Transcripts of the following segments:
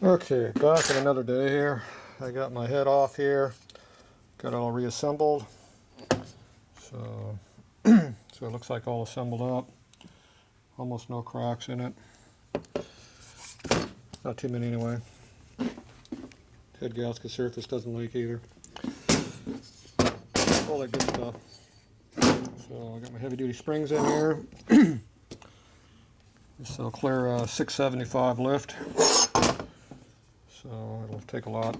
Okay, back in another day here. I got my head off here, got it all reassembled. So, so it looks like all assembled up. Almost no cracks in it. Not too many anyway. Head gasket surface doesn't leak either. All that good stuff. So I got my heavy duty springs in here. This will clear 675 lift. So it'll take a lot.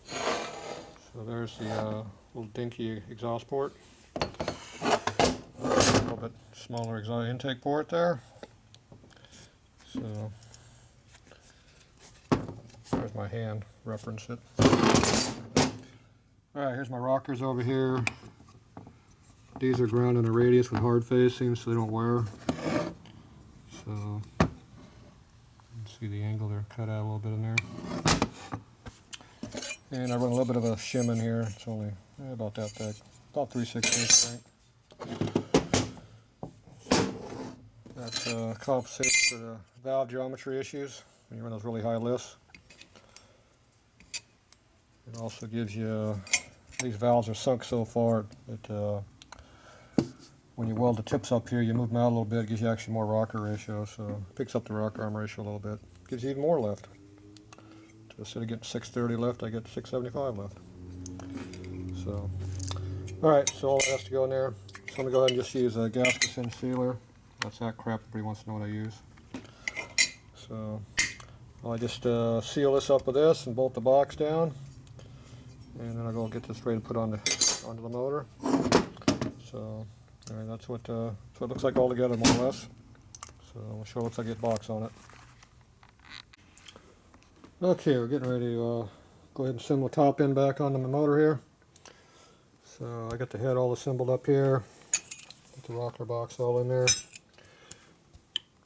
So there's the little dinky exhaust port. A little bit smaller exhaust intake port there. So there's my hand, reference it. Alright, here's my rockers over here. These are ground in a radius with hard facing so they don't wear. So you can see the angle they're cut out a little bit in there. And I run a little bit of a shim in here. It's only about that thick, about 3/16 think. That compensates for the valve geometry issues when you run those really high lifts. It also gives you, these valves are sunk so far that when you weld the tips up here, you move them out a little bit, it gives you actually more rocker ratio, so it picks up the rocker arm ratio a little bit. Gives you even more lift. So instead of getting 630 lift, I get 675 lift. So, alright, so all that has to go in there. So I'm going to go ahead and just use a gasket and sealer. That's that crap, everybody wants to know what I use. So, I just seal this up with this and bolt the box down. And then I'll go get this ready to put onto the motor. So, alright, that's what it looks like all together, more or less. So, I'll show it looks like it box on it. Okay, we're getting ready to go ahead and assemble the top end back onto the motor here. So, I got the head all assembled up here. Got the rocker box all in there.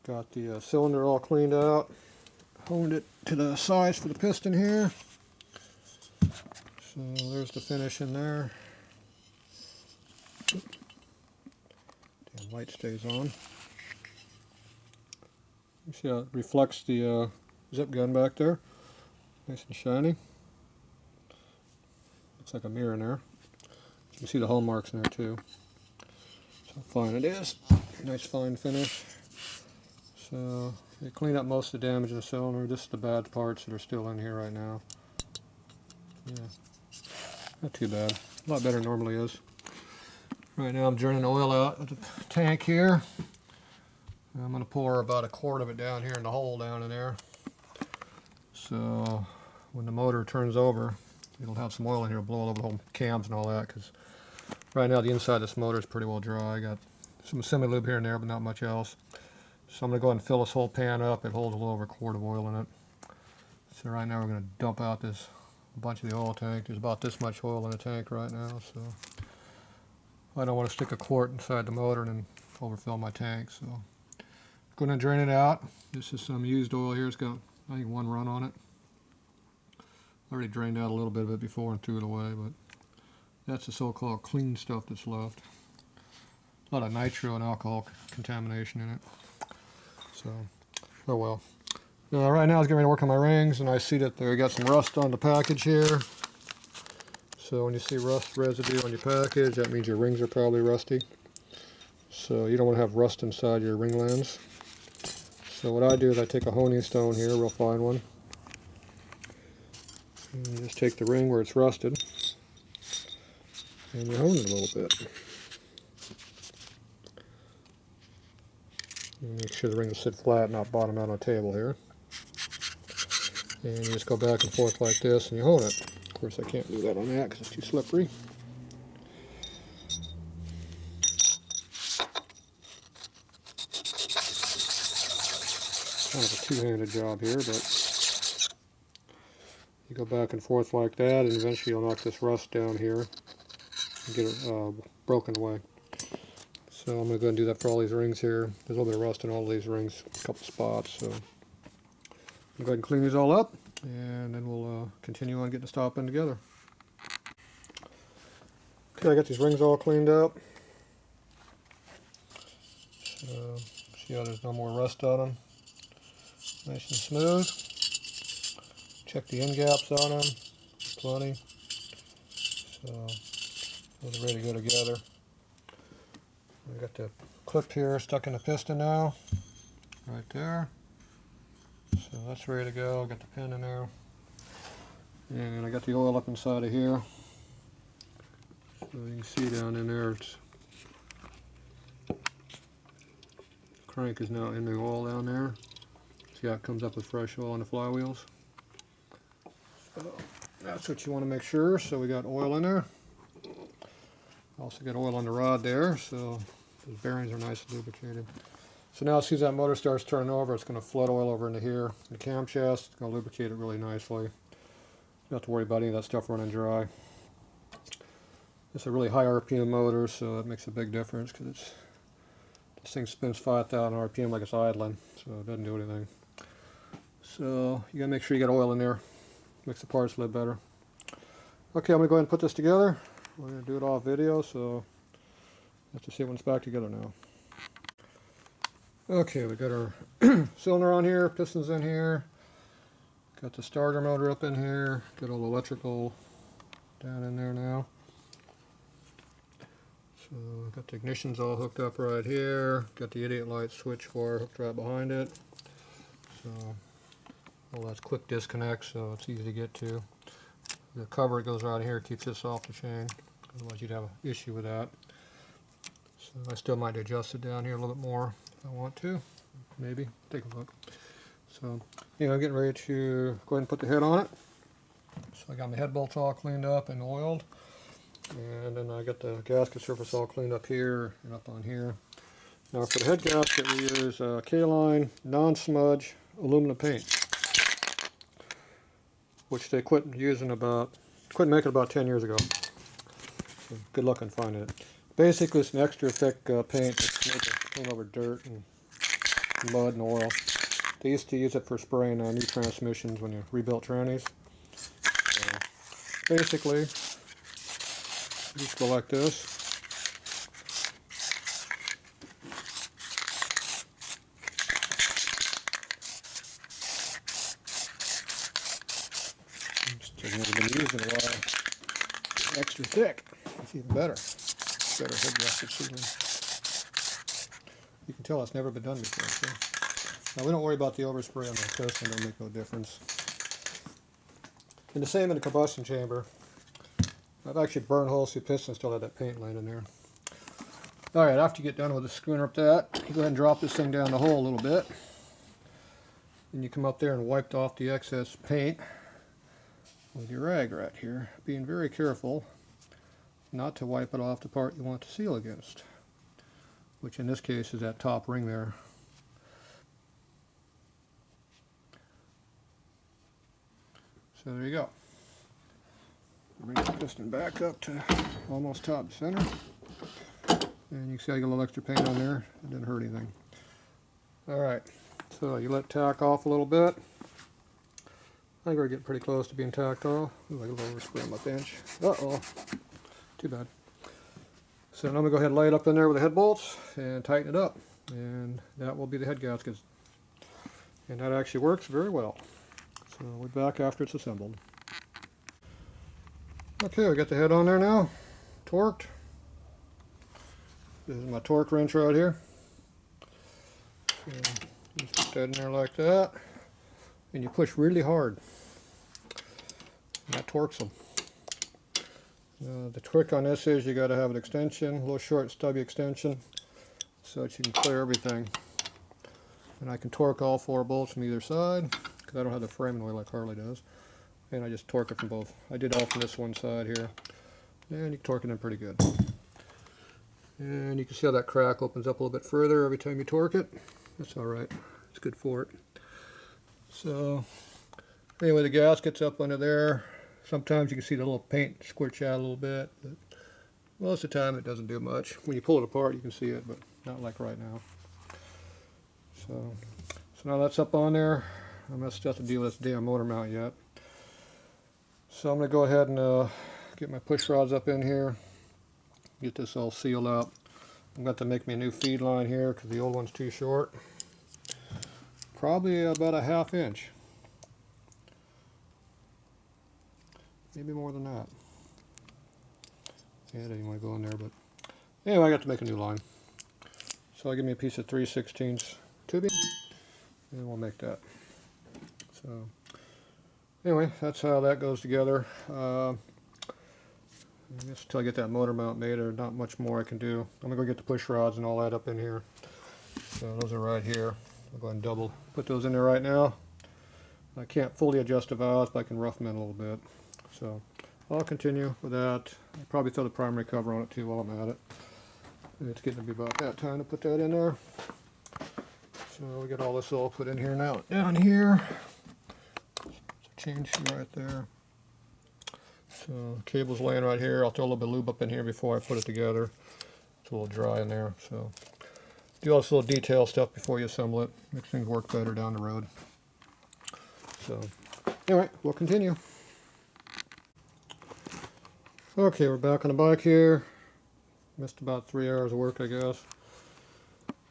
Got the cylinder all cleaned out. Honed it to the size for the piston here. So, there's the finish in there. Damn light stays on. You see how it reflects the zip gun back there. Nice and shiny. Looks like a mirror in there. You can see the hole marks in there too. So how fine it is. Nice fine finish. So they cleaned up most of the damage in the cylinder. This is the bad parts that are still in here right now. Yeah. Not too bad. A lot better than it normally is. Right now I'm draining oil out of the tank here. I'm going to pour about a quart of it down here in the hole down in there. So when the motor turns over, it'll have some oil in here, blow all over the whole cams and all that. Because right now the inside of this motor is pretty well dry. I got some semi-lube here and there, but not much else. So I'm going to go ahead and fill this whole pan up. It holds a little over a quart of oil in it. So right now we're going to dump out this bunch of the oil tank. There's about this much oil in the tank right now. So I don't want to stick a quart inside the motor and then overfill my tank. So I'm going to drain it out. This is some used oil here. It's got, I think, one run on it. I already drained out a little bit of it before and threw it away, but that's the so-called clean stuff that's left. A lot of nitro and alcohol contamination in it. So, oh well. Now, right now I was getting ready to work on my rings, and I see that they got some rust on the package here. So when you see rust residue on your package, that means your rings are probably rusty. So you don't want to have rust inside your ring lens. So what I do is I take a honing stone here, a real fine one, and you just take the ring where it's rusted, and you hone it a little bit. And make sure the ring will sit flat, not bottom out on a table here. And you just go back and forth like this, and you hone it. Of course, I can't do that on that because it's too slippery. Kind of a two-handed job here, but you go back and forth like that, and eventually you'll knock this rust down here and get it broken away. So I'm going to go and do that for all these rings here. There's a little bit of rust in all of these rings, a couple spots. So I'll go ahead and clean these all up, and then we'll continue on getting the stop end together. Okay, I got these rings all cleaned up. So see how there's no more rust on them. Nice and smooth. Check the end gaps on them, plenty. So those are ready to go together. We got the clip here stuck in the piston now, right there. So that's ready to go. Got the pin in there. And I got the oil up inside of here. So you can see down in there, the crank is now in the oil down there. See how it comes up with fresh oil on the flywheels? So that's what you want to make sure. So we got oil in there. Also got oil on the rod there, so those bearings are nice and lubricated. So now as soon as that motor starts turning over, it's going to flood oil over into here. The cam chest, it's going to lubricate it really nicely. You don't have to worry about any of that stuff running dry. It's a really high RPM motor, so it makes a big difference because this thing spins 5,000 RPM like it's idling, so it doesn't do anything. So you got to make sure you got oil in there. Makes the parts live better. Okay, I'm going to go ahead and put this together. We're going to do it off video, so let's just see when it's back together now. Okay, we got our cylinder on here, pistons in here, got the starter motor up in here, got all the electrical down in there now. So got the ignitions all hooked up right here, got the idiot light switch wire hooked right behind it. So all that's quick disconnect, so it's easy to get to. The cover goes right here, keeps this off the chain, otherwise you'd have an issue with that. So I still might adjust it down here a little bit more if I want to, maybe. Take a look. So anyway, I'm getting ready to go ahead and put the head on it. So I got my head bolts all cleaned up and oiled, and then I got the gasket surface all cleaned up here and up on here. Now for the head gasket we use K-line non-smudge aluminum paint, which they quit making about 10 years ago. So good luck on finding it. Basically, it's an extra thick paint that's made to clean over dirt and mud and oil. They used to use it for spraying new transmissions when you rebuilt trannies. So basically, you just go like this. I've never been used in a while. It's extra thick. It's even better. Better head gasket sealing. You can tell it's never been done before. So. Now we don't worry about the overspray on the piston, it'll make no difference. And the same in the combustion chamber. I've actually burned holes through pistons, still had that paint laying in there. Alright, after you get done with the screwing up that, you go ahead and drop this thing down the hole a little bit. Then you come up there and wipe off the excess paint with your rag right here, being very careful not to wipe it off the part you want to seal against, which in this case is that top ring there. So there you go. Bring the piston back up to almost top center, and you can see I got a little extra paint on there. It didn't hurt anything. Alright, so you let tack off a little bit. I think we're getting pretty close to being tacked off. Like a little overspray on my bench. Uh-oh. Too bad. So now I'm going to go ahead and lay it up in there with the head bolts and tighten it up. And that will be the head gasket. And that actually works very well. So we'll be back after it's assembled. Okay, we got the head on there now. Torqued. This is my torque wrench right here. So just put that in there like that. And you push really hard. And that torques them. The trick on this is you got to have an extension, a little short stubby extension, so that you can clear everything. And I can torque all 4 bolts from either side, because I don't have the frame in the way like Harley does. And I just torque it from both. I did all from this one side here. And you can torque it in pretty good. And you can see how that crack opens up a little bit further every time you torque it. That's alright. It's good for it. So, anyway, the gasket's up under there. Sometimes you can see the little paint squirch out a little bit, but most of the time it doesn't do much. When you pull it apart, you can see it, but not like right now. So now that's up on there. I'm going to still have to deal with this damn motor mount yet. So I'm going to go ahead and get my push rods up in here, get this all sealed up. I'm going to make me a new feed line here because the old one's too short. Probably about a 1/2 inch. maybe more than that. Yeah, I didn't want to go in there, but anyway, I got to make a new line. So I'll give me a piece of 3/16 tubing, and we'll make that. So anyway, that's how that goes together. I guess until I get that motor mount made, there's not much more I can do. I'm gonna go get the push rods and all that up in here. So those are right here. I'll go ahead and put those in there right now. I can't fully adjust the valves, but I can rough them in a little bit. So I'll continue with that. I'll probably throw the primary cover on it too while I'm at it. And it's getting to be about that time to put that in there. So we got all this all put in here now. Down here, change right there. So cable's laying right here. I'll throw a little bit of lube up in here before I put it together. It's a little dry in there. So do all this little detail stuff before you assemble it. Makes things work better down the road. So anyway, we'll continue. Okay, we're back on the bike here. Missed about 3 hours of work, I guess.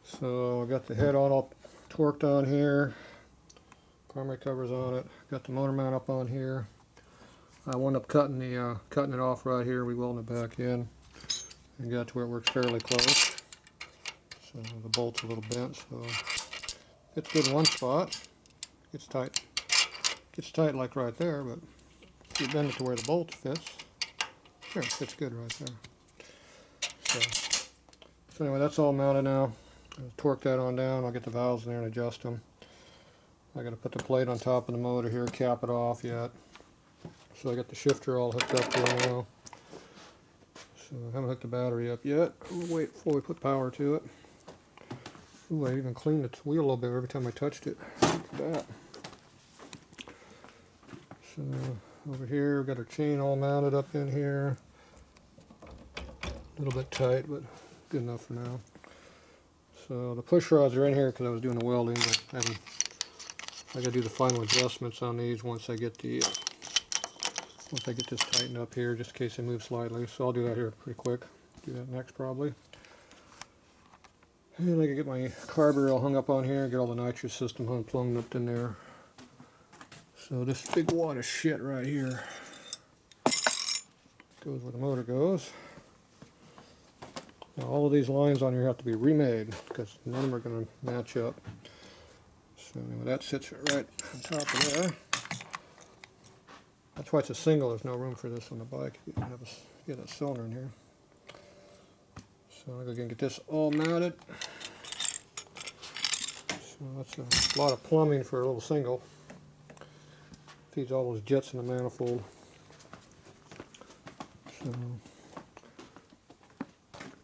So I got the head on all torqued on here. Primary covers on it. Got the motor mount up on here. I wound up cutting it off right here, re-welding it back in, and got to where it works fairly close. So the bolt's a little bent, so it's good in one spot. It's tight. Gets tight like right there, but if you bend it to where the bolt fits, there, it fits good right there. So anyway, that's all mounted now. I'll torque that on down. I'll get the valves in there and adjust them. I got to put the plate on top of the motor here, cap it off yet. So I got the shifter all hooked up here now. So I haven't hooked the battery up yet. We'll wait before we put power to it. Ooh, I even cleaned the wheel a little bit every time I touched it. Look at that. So over here, we've got our chain all mounted up in here. A little bit tight, but good enough for now. So the push rods are in here because I was doing the welding, but I got to do the final adjustments on these once I get this tightened up here, just in case they move slightly. So I'll do that here pretty quick. Do that next probably. And I can get my carburetor all hung up on here, get all the nitrous system unplugged up in there. So this big wad of shit right here goes where the motor goes. Now all of these lines on here have to be remade because none of them are going to match up. So anyway, that sits right on top of there. That's why it's a single. There's no room for this on the bike. You can have get a cylinder in here. So I'm going to get this all mounted. So that's a lot of plumbing for a little single. Feeds all those jets in the manifold. So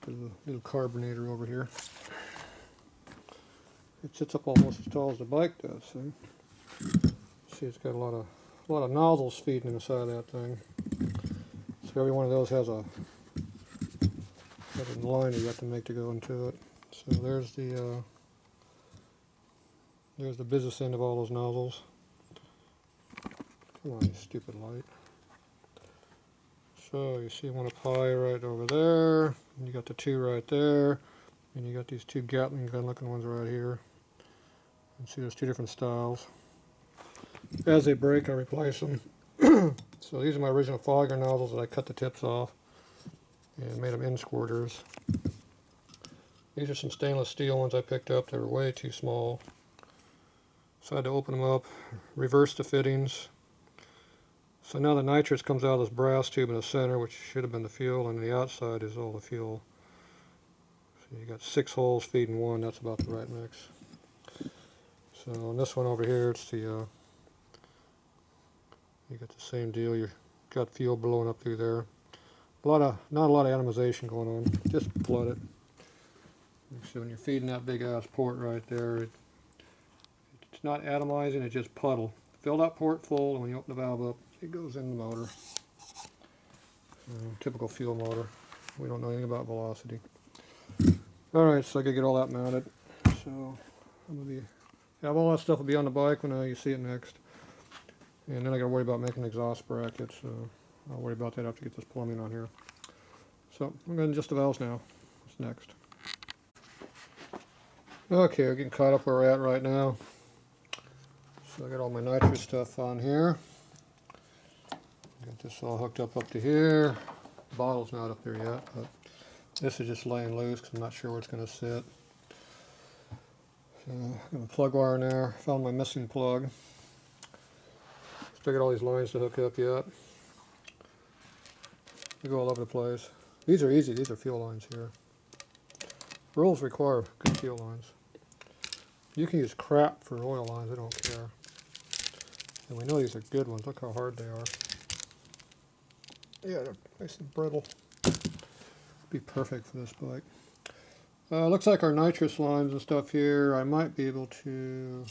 the little carbonator over here. It sits up almost as tall as the bike does. See, it's got a lot of nozzles feeding inside of that thing. So every one of those has a line you have to make to go into it. So there's the business end of all those nozzles. Come on, you stupid light. So you see one up high right over there, and you got the two right there, and you got these two Gatling gun looking ones right here. You see there's two different styles. As they break, I replace them. So these are my original fogger nozzles that I cut the tips off and made them end squirters. These are some stainless steel ones I picked up. They were way too small. So I had to open them up, reverse the fittings. So now the nitrous comes out of this brass tube in the center, which should have been the fuel, and the outside is all the fuel. So you got 6 holes feeding one. That's about the right mix. So on this one over here, it's the you got the same deal. You got fuel blowing up through there. Not a lot of atomization going on. Just flood it. So when you're feeding that big ass port right there, it's not atomizing. It's just puddle. Fill that port full, and when you open the valve up, it goes in the motor. Typical fuel motor. We don't know anything about velocity. Alright, so I gotta get all that mounted. So I'm gonna have all that stuff will be on the bike when you see it next. And then I gotta worry about making exhaust brackets. So I'll worry about that after I get this plumbing on here. So I'm going to adjust the valves now. What's next? Okay, we're getting caught up where we're at right now. So I got all my nitrous stuff on here. Got this all hooked up to here. The bottle's not up there yet, but this is just laying loose because I'm not sure where it's going to sit. So, got a plug wire in there. Found my missing plug. Still got all these lines to hook up yet. They go all over the place. These are easy. These are fuel lines here. Rules require good fuel lines. You can use crap for oil lines. I don't care. And we know these are good ones. Look how hard they are. Yeah, they're nice and brittle. Be perfect for this bike. Looks like our nitrous lines and stuff here, I might be able to...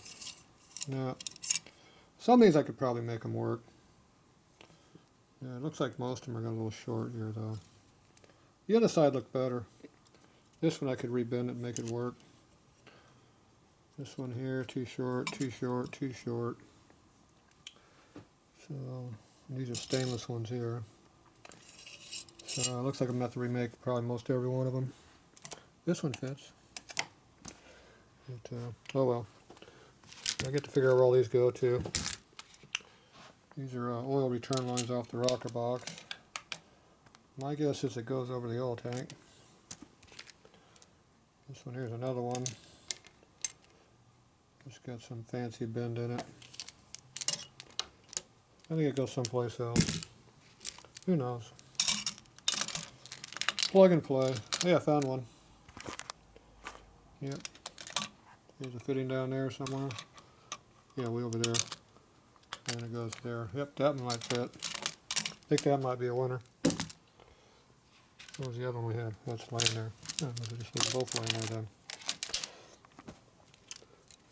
No. Some of these I could probably make them work. Yeah, it looks like most of them are got a little short here though. The other side looked better. This one I could rebend it and make it work. This one here, too short, too short, too short. So, these are stainless ones here. So, it looks like I'm going to have to remake probably most every one of them. This one fits. But, oh well. I get to figure out where all these go to. These are oil return lines off the rocker box. My guess is it goes over the oil tank. This one here's another one. It's got some fancy bend in it. I think it goes someplace else. Who knows? Plug and play. Yeah, I found one. Yep. There's a fitting down there somewhere. Yeah, way over there. And it goes there. Yep, that one might fit. I think that might be a winner. What was the other one we had? That's laying there. Oh, those are just both laying there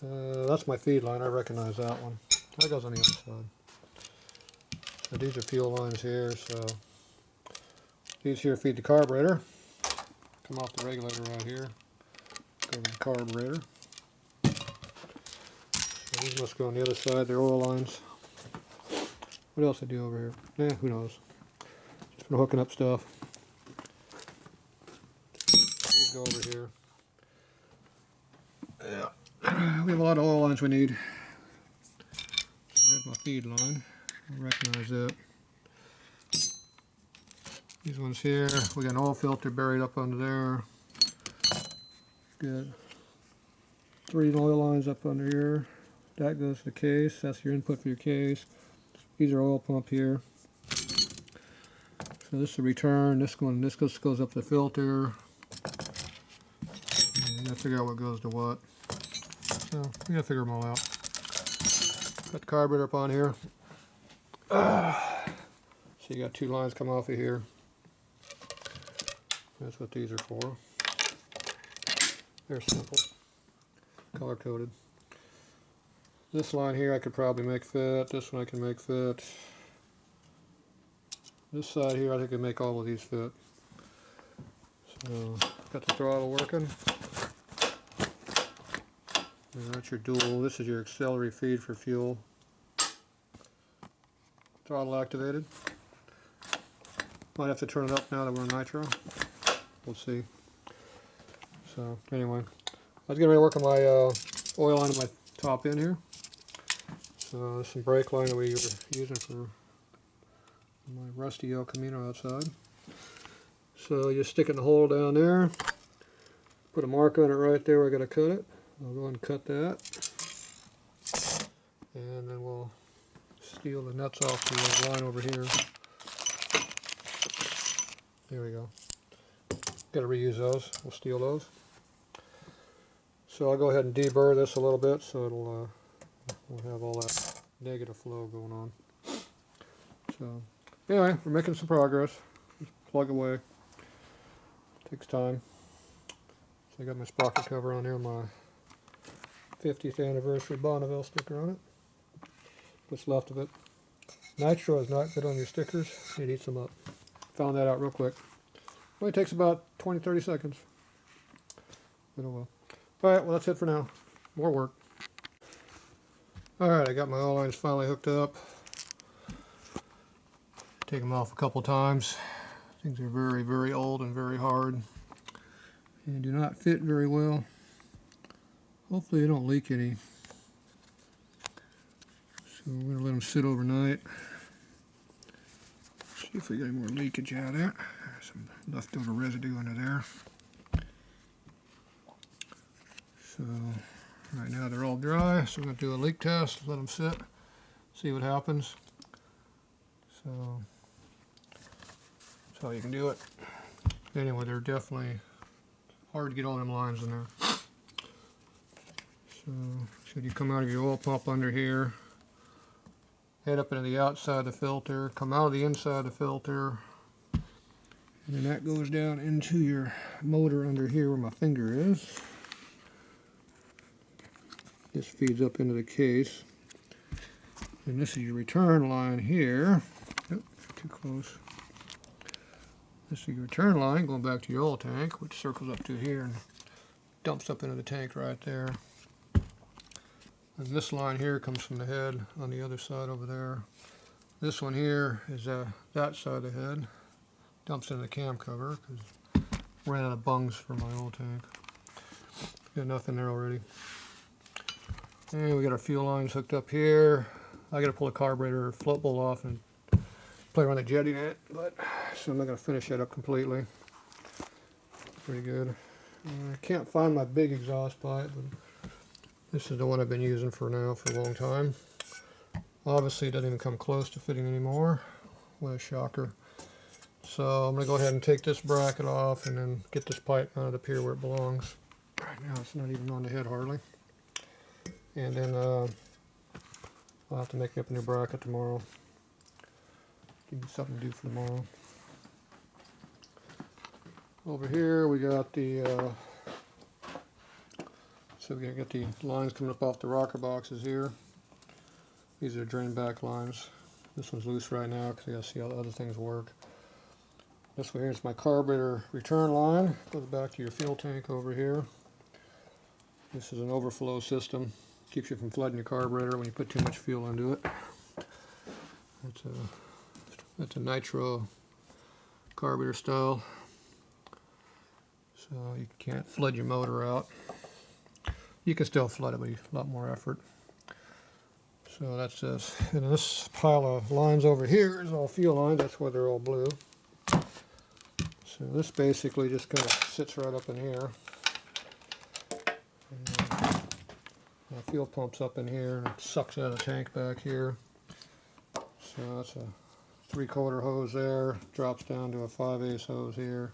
then. That's my feed line. I recognize that one. That goes on the other side. So these are fuel lines here. So these here feed the carburetor. Come off the regulator right here. Go to the carburetor. So these must go on the other side. They're oil lines. What else I do over here? Who knows? Just been hooking up stuff. These go over here. Yeah. We have a lot of oil lines we need. There's my feed line. I recognize that. These ones here, we got an oil filter buried up under there. Good. 3 oil lines up under here. That goes to the case. That's your input for your case. These are oil pump here. So this is the return. This goes up the filter. And you gotta figure out what goes to what. So we gotta figure them all out. Got the carburetor up on here. So you got 2 lines come off of here. That's what these are for. They're simple. Color coded. This line here I could probably make fit. This one I can make fit. This side here I think I can make all of these fit. So got the throttle working. And that's your dual. This is your auxiliary feed for fuel. Throttle activated. Might have to turn it up now that we're on nitro. We'll see. So anyway, I was getting ready to work on my oil line on my top end here. So there's some brake line that we were using for my rusty El Camino outside. So you stick it in the hole down there. Put a mark on it right there where I got to cut it. I'll go ahead and cut that. And then we'll steal the nuts off the line over here. There we go. Got to reuse those. We'll steal those. So I'll go ahead and deburr this a little bit so it'll we'll have all that negative flow going on. So anyway, we're making some progress. Just plug away. Takes time. So I got my sprocket cover on there, my 50th anniversary Bonneville sticker on it. What's left of it. Nitro is not good on your stickers. It eats them up. Found that out real quick. Only takes about 20-30 seconds. But oh well. Alright, well that's it for now. More work. Alright, I got my oil lines finally hooked up. Take them off a couple times. Things are very, very old and very hard. And do not fit very well. Hopefully they don't leak any. So we're going to let them sit overnight. See if we get any more leakage out of that. There's some leftover residue under there. So right now they're all dry, so I'm going to do a leak test, let them sit, see what happens. So that's how you can do it. Anyway, they're definitely hard to get all them lines in there. So should you come out of your oil pump under here, head up into the outside of the filter, come out of the inside of the filter, and then that goes down into your motor under here where my finger is. This feeds up into the case. And this is your return line here. Oh, too close. This is your return line going back to your oil tank, which circles up to here and dumps up into the tank right there. And this line here comes from the head on the other side over there. This one here is that side of the head. Dumps into the cam cover because I ran out of bungs for my oil tank. Got nothing there already. And we got our fuel lines hooked up here. I got to pull the carburetor float bowl off and play around the jetting it, but so I'm not going to finish that up completely. Pretty good. I can't find my big exhaust pipe, but this is the one I've been using for a long time. Obviously, it doesn't even come close to fitting anymore. What a shocker. So I'm going to go ahead and take this bracket off and then get this pipe mounted up here where it belongs. Right now, it's not even on the head hardly. And then I'll have to make up a new bracket tomorrow. Give me something to do for tomorrow. Over here we got the so we got the lines coming up off the rocker boxes here. These are drain back lines. This one's loose right now because I got to see how the other things work. This one here is my carburetor return line. Goes back to your fuel tank over here. This is an overflow system. Keeps you from flooding your carburetor when you put too much fuel into it. That's a nitro carburetor style. So you can't flood your motor out. You can still flood it, but a lot more effort. So that's this. And this pile of lines over here is all fuel lines. That's why they're all blue. So this basically just kind of sits right up in here. My fuel pump's up in here and it sucks out of the tank back here. So that's a 3/4 hose there, drops down to a 5/8 hose here.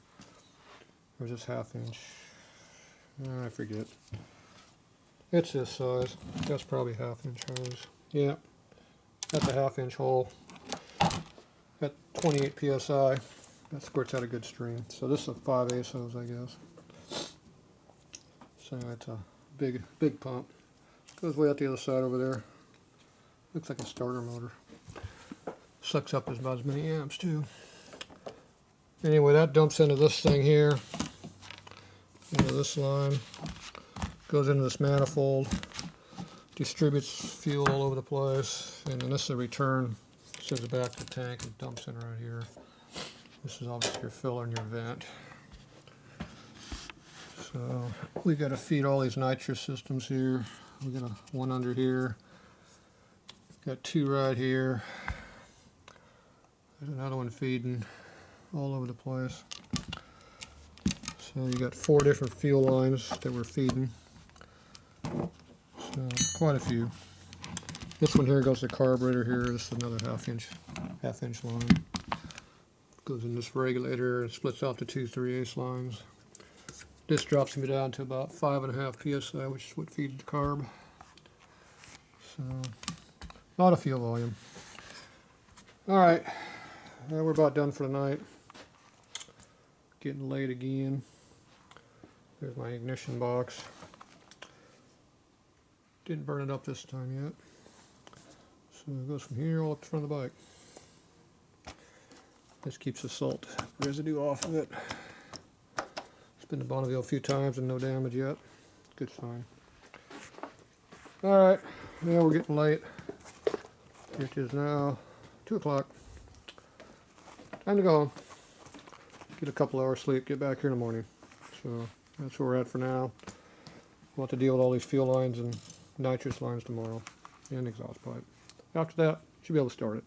Or just 1/2 inch. I forget. It's this size. That's probably 1/2 inch hose. Yeah, that's a 1/2 inch hole. At 28 psi, that squirts out a good stream. So this is a 5/8 hose, I guess. So it's a big pump. Goes way out the other side over there. Looks like a starter motor. Sucks up about as many amps too. Anyway, that dumps into this thing here. Into this line. Goes into this manifold. Distributes fuel all over the place. And then this is a return. Sends it back to the tank and dumps in right here. This is obviously your filler and your vent. So we got to feed all these nitrous systems here. We got one under here. Got 2 right here. There's another one feeding all over the place. So you got 4 different fuel lines that we're feeding. So quite a few. This one here goes to the carburetor here. This is another 1/2 inch line. Goes in this regulator and splits out to 2 3/8 lines. This drops me down to about 5.5 psi, which is what feeds the carb. So, a lot of fuel volume. Alright, now we're about done for the night. Getting late again. There's my ignition box. Didn't burn it up this time yet. So it goes from here all up the front of the bike. This keeps the salt residue off of it. Been to Bonneville a few times and no damage yet. Good sign. Alright, now we're getting late. It is now 2 o'clock. Time to go home. Get a couple hours sleep, get back here in the morning. So that's where we're at for now. We'll have to deal with all these fuel lines and nitrous lines tomorrow and exhaust pipe. After that, should be able to start it.